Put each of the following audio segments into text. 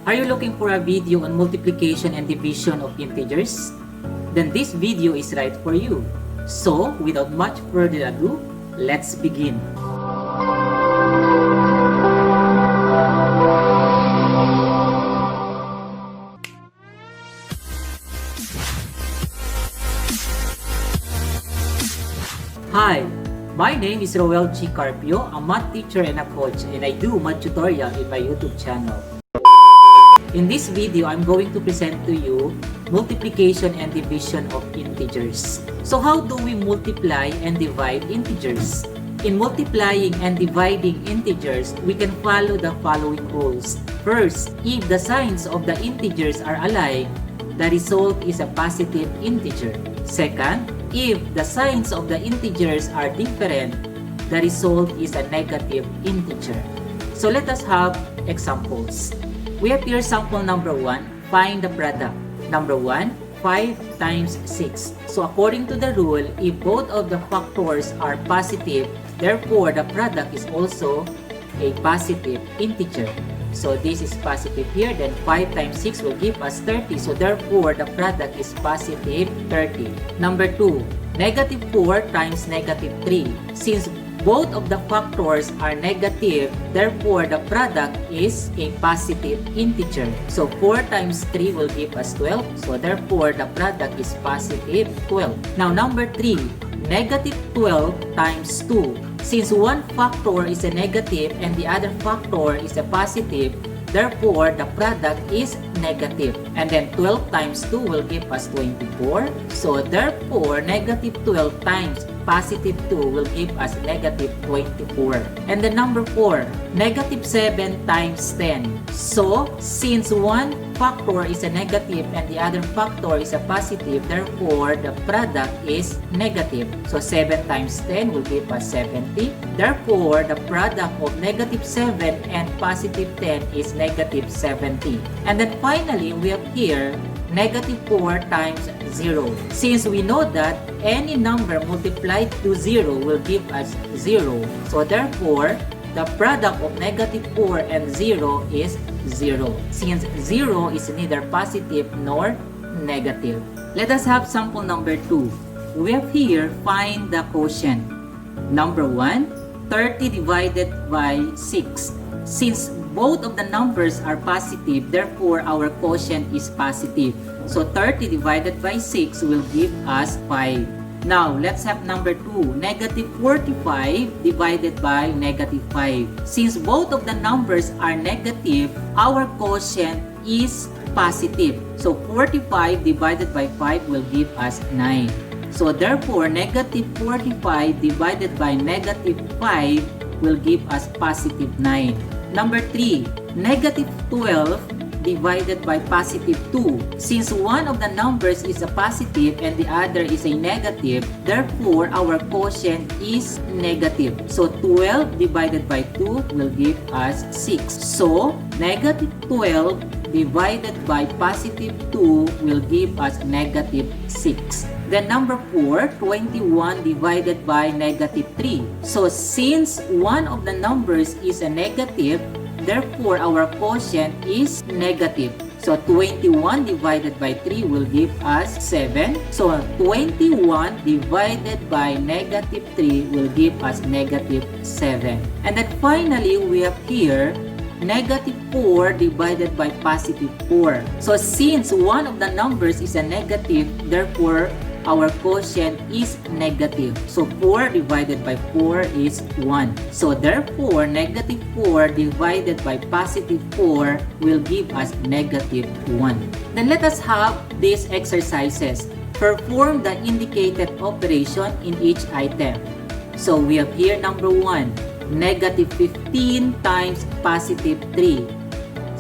Are you looking for a video on multiplication and division of integers? Then this video is right for you. So, without much further ado, let's begin. Hi, my name is Rowel Carpio, a math teacher and a coach, and I do math tutorial in my YouTube channel. In this video, I'm going to present to you multiplication and division of integers. So how do we multiply and divide integers? In multiplying and dividing integers, we can follow the following rules. First, if the signs of the integers are alike, the result is a positive integer. Second, if the signs of the integers are different, the result is a negative integer. So let us have examples. We have here sample number 1, find the product. Number 1, 5 times 6. So according to the rule, if both of the factors are positive, therefore the product is also a positive integer. So this is positive here, then 5 times 6 will give us 30. So therefore the product is positive 30. Number 2, negative 4 times negative 3. Since both of the factors are negative, therefore the product is a positive integer. So 4 times 3 will give us 12. So therefore the product is positive 12. Now number 3, negative 12 times 2. Since one factor is a negative and the other factor is a positive, therefore the product is negative. And then 12 times 2 will give us 24. So therefore negative 12 times positive 2 will give us negative 24. And the number 4, negative 7 times 10. So since one factor is a negative and the other factor is a positive, therefore the product is negative. So 7 times 10 will give us 70. Therefore the product of negative 7 and positive 10 is negative 70. And then finally we have here negative 4 times 0. Since we know that any number multiplied to 0 will give us 0, so therefore the product of negative 4 and 0 is 0. Since 0 is neither positive nor negative. Let us have sample number 2. We have here find the quotient. Number 1, 30 divided by 6. Since both of the numbers are positive, therefore our quotient is positive. So 30 divided by 6 will give us 5. Now, let's have number 2, negative 45 divided by negative 5. Since both of the numbers are negative, our quotient is positive. So 45 divided by 5 will give us 9. So therefore, negative 45 divided by negative 5 will give us positive 9. Number 3, negative 12 divided by positive 2. Since one of the numbers is a positive and the other is a negative, therefore our quotient is negative. So 12 divided by 2 will give us 6. So negative 12 divided by positive 2 will give us negative 6. Then number 4, 21 divided by negative 3. So since one of the numbers is a negative, therefore our quotient is negative. So 21 divided by 3 will give us 7. So 21 divided by negative 3 will give us negative 7. And then finally we have here negative 4 divided by positive 4. So since one of the numbers is a negative, therefore our quotient is negative. So 4 divided by 4 is 1. So therefore, negative 4 divided by positive 4 will give us negative 1. Then let us have these exercises. Perform the indicated operation in each item. So we have here number 1, negative 15 times positive 3.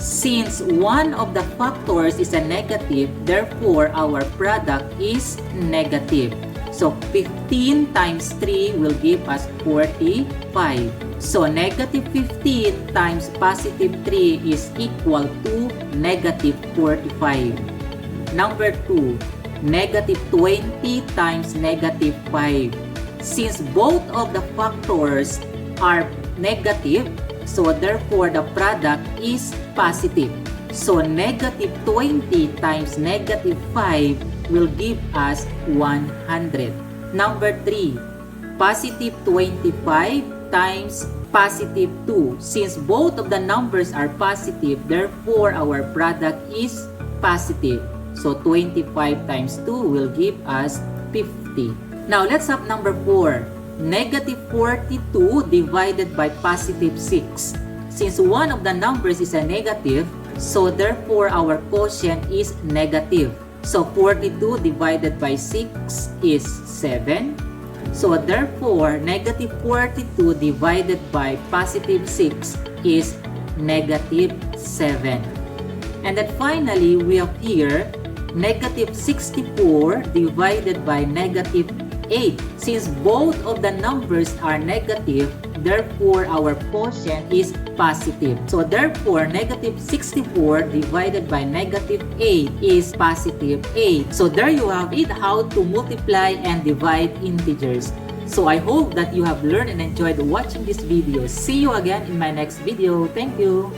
Since one of the factors is a negative, therefore our product is negative. So 15 times 3 will give us 45. So negative 15 times positive 3 is equal to negative 45. Number 2, negative 20 times negative 5. Since both of the factors are negative, so therefore the product is positive. So negative 20 times negative 5 will give us 100. Number 3, positive 25 times positive 2. Since both of the numbers are positive, therefore our product is positive. So 25 times 2 will give us 50. Now let's have number 4. Negative 42 divided by positive 6. Since one of the numbers is a negative, so therefore our quotient is negative. So 42 divided by 6 is 7. So therefore negative 42 divided by positive 6 is negative 7. And then finally we have here negative 64 divided by negative 8. Since both of the numbers are negative, therefore our quotient is positive. So therefore negative 64 divided by negative 8 is positive 8. So there you have it, how to multiply and divide integers. So I hope that you have learned and enjoyed watching this video. See you again in my next video. Thank you.